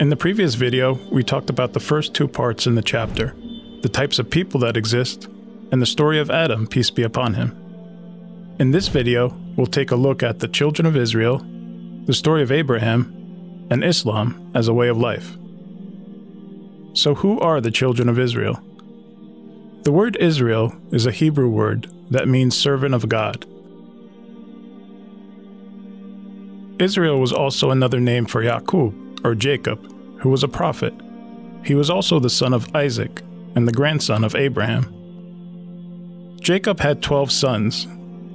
In the previous video, we talked about the first two parts in the chapter, the types of people that exist, and the story of Adam, peace be upon him. In this video, we'll take a look at the children of Israel, the story of Abraham, and Islam as a way of life. So who are the children of Israel? The word Israel is a Hebrew word that means servant of God. Israel was also another name for Yaqub, or Jacob, who was a prophet. He was also the son of Isaac and the grandson of Abraham. Jacob had 12 sons,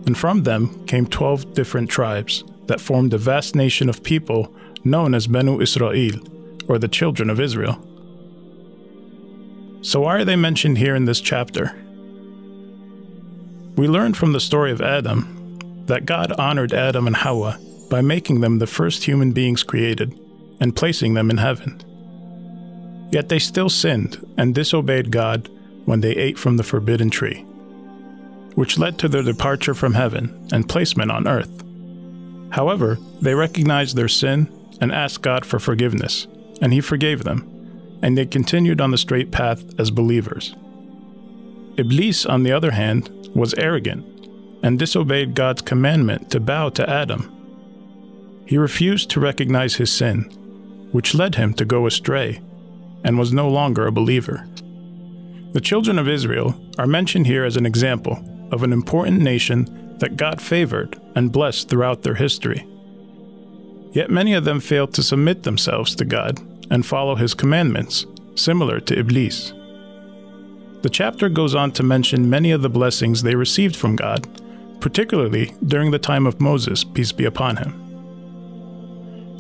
and from them came 12 different tribes that formed a vast nation of people known as Benu Israel, or the children of Israel. So why are they mentioned here in this chapter? We learned from the story of Adam that God honored Adam and Hawa by making them the first human beings created and placing them in heaven. Yet they still sinned and disobeyed God when they ate from the forbidden tree, which led to their departure from heaven and placement on earth. However, they recognized their sin and asked God for forgiveness, and He forgave them, and they continued on the straight path as believers. Iblis, on the other hand, was arrogant and disobeyed God's commandment to bow to Adam. He refused to recognize his sin, which led him to go astray, and was no longer a believer. The children of Israel are mentioned here as an example of an important nation that God favored and blessed throughout their history. Yet many of them failed to submit themselves to God and follow His commandments, similar to Iblis. The chapter goes on to mention many of the blessings they received from God, particularly during the time of Moses, peace be upon him.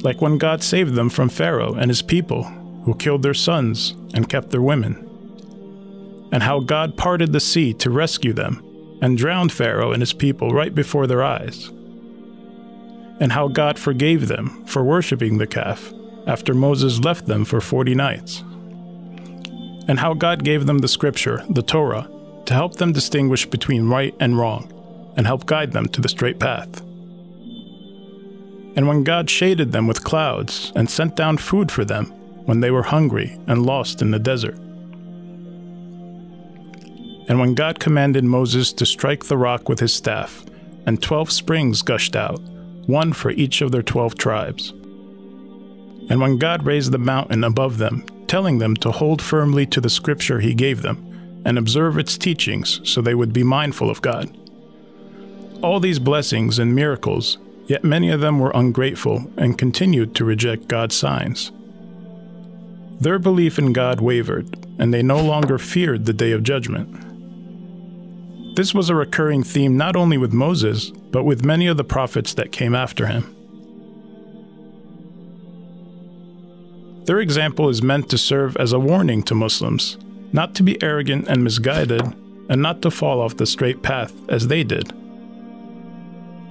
Like when God saved them from Pharaoh and his people, who killed their sons and kept their women. And how God parted the sea to rescue them and drowned Pharaoh and his people right before their eyes. And how God forgave them for worshiping the calf after Moses left them for 40 nights. And how God gave them the scripture, the Torah, to help them distinguish between right and wrong and help guide them to the straight path. And when God shaded them with clouds and sent down food for them when they were hungry and lost in the desert. And when God commanded Moses to strike the rock with his staff, and 12 springs gushed out, one for each of their 12 tribes. And when God raised the mountain above them, telling them to hold firmly to the scripture He gave them, and observe its teachings so they would be mindful of God. All these blessings and miracles, yet many of them were ungrateful and continued to reject God's signs. Their belief in God wavered, and they no longer feared the day of judgment. This was a recurring theme not only with Moses, but with many of the prophets that came after him. Their example is meant to serve as a warning to Muslims, not to be arrogant and misguided, and not to fall off the straight path as they did.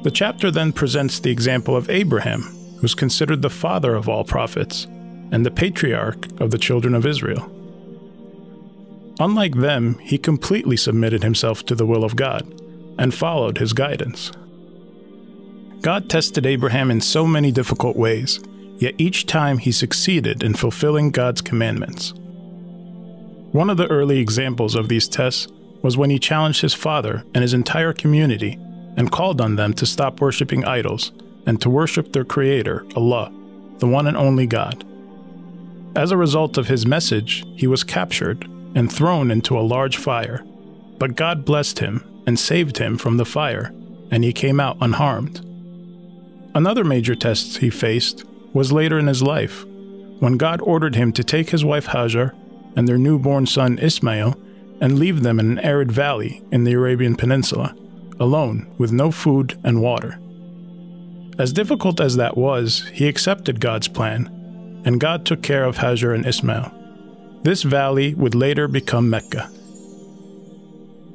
The chapter then presents the example of Abraham, who's considered the father of all prophets, and the patriarch of the children of Israel. Unlike them, he completely submitted himself to the will of God, and followed His guidance. God tested Abraham in so many difficult ways, yet each time he succeeded in fulfilling God's commandments. One of the early examples of these tests was when he challenged his father and his entire community and called on them to stop worshiping idols and to worship their Creator, Allah, the one and only God. As a result of his message, he was captured and thrown into a large fire, but God blessed him and saved him from the fire, and he came out unharmed. Another major test he faced was later in his life, when God ordered him to take his wife Hajar and their newborn son Ismail and leave them in an arid valley in the Arabian Peninsula, alone with no food and water. As difficult as that was, he accepted God's plan, and God took care of Hajar and Ismail. This valley would later become Mecca.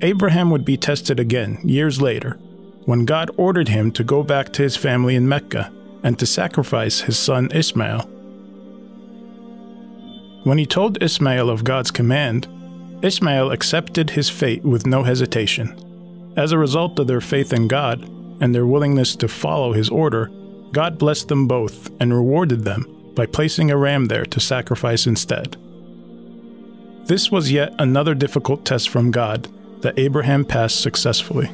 Abraham would be tested again years later, when God ordered him to go back to his family in Mecca and to sacrifice his son Ismail. When he told Ismail of God's command, Ismail accepted his fate with no hesitation. As a result of their faith in God and their willingness to follow His order, God blessed them both and rewarded them by placing a ram there to sacrifice instead. This was yet another difficult test from God that Abraham passed successfully.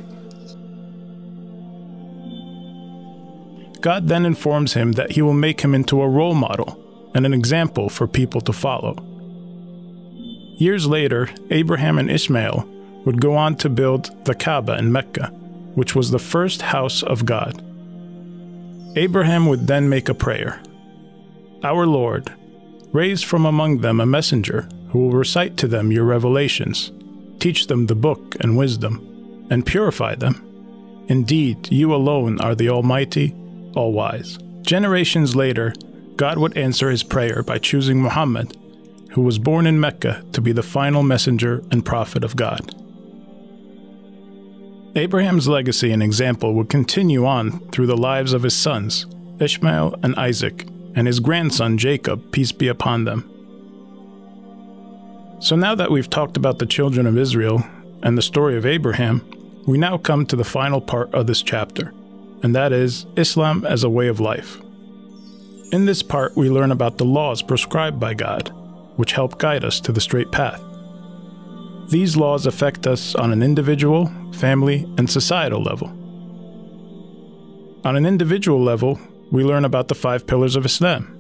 God then informs him that he will make him into a role model and an example for people to follow. Years later, Abraham and Ishmael would go on to build the Kaaba in Mecca, which was the first house of God. Abraham would then make a prayer. Our Lord, raise from among them a messenger who will recite to them your revelations, teach them the book and wisdom, and purify them. Indeed, you alone are the Almighty, all-wise. Generations later, God would answer his prayer by choosing Muhammad, who was born in Mecca, to be the final messenger and prophet of God. Abraham's legacy and example would continue on through the lives of his sons, Ishmael and Isaac, and his grandson Jacob, peace be upon them. So now that we've talked about the children of Israel and the story of Abraham, we now come to the final part of this chapter, and that is Islam as a way of life. In this part, we learn about the laws prescribed by God, which help guide us to the straight path. These laws affect us on an individual, family, and societal level. On an individual level, we learn about the 5 pillars of Islam.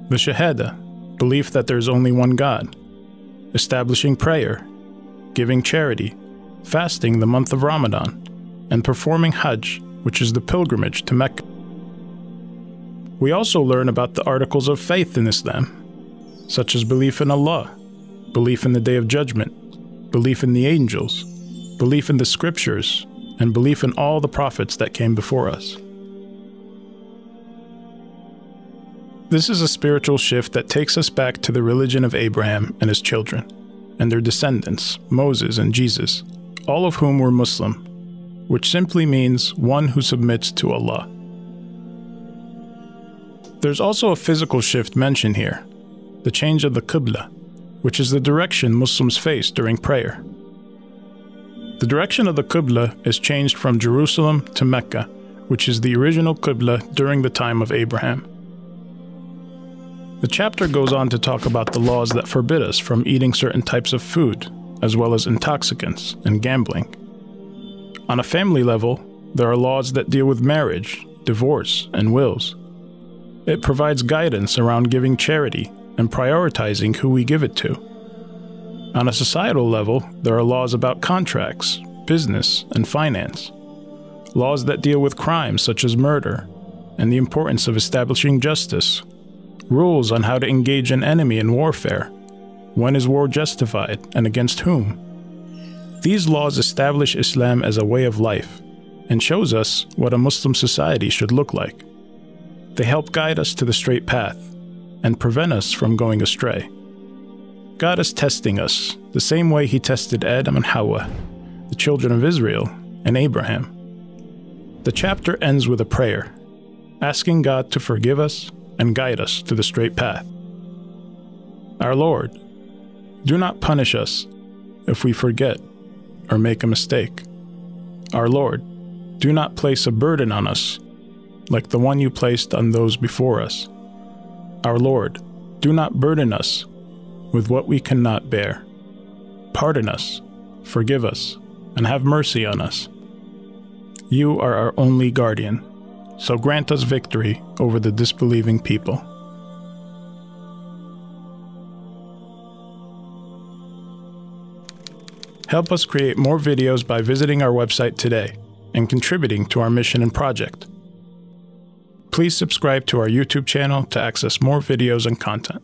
The Shahada, belief that there is only one God, establishing prayer, giving charity, fasting the month of Ramadan, and performing Hajj, which is the pilgrimage to Mecca. We also learn about the articles of faith in Islam, such as belief in Allah, belief in the Day of Judgment, belief in the angels, belief in the scriptures, and belief in all the prophets that came before us. This is a spiritual shift that takes us back to the religion of Abraham and his children, and their descendants, Moses and Jesus, all of whom were Muslim, which simply means one who submits to Allah. There's also a physical shift mentioned here, the change of the Qibla, which is the direction Muslims face during prayer. The direction of the Qibla is changed from Jerusalem to Mecca, which is the original Qibla during the time of Abraham. The chapter goes on to talk about the laws that forbid us from eating certain types of food, as well as intoxicants and gambling. On a family level, there are laws that deal with marriage, divorce, and wills. It provides guidance around giving charity and prioritizing who we give it to. On a societal level, there are laws about contracts, business, and finance. Laws that deal with crimes such as murder and the importance of establishing justice. Rules on how to engage an enemy in warfare. When is war justified and against whom? These laws establish Islam as a way of life and shows us what a Muslim society should look like. They help guide us to the straight path and prevent us from going astray. God is testing us the same way he tested Adam and Hawa, the children of Israel, and Abraham. The chapter ends with a prayer, asking God to forgive us and guide us to the straight path. Our Lord, do not punish us if we forget or make a mistake. Our Lord, do not place a burden on us like the one you placed on those before us. Our Lord, do not burden us with what we cannot bear. Pardon us, forgive us, and have mercy on us. You are our only guardian, so grant us victory over the disbelieving people. Help us create more videos by visiting our website today and contributing to our mission and project. Please subscribe to our YouTube channel to access more videos and content.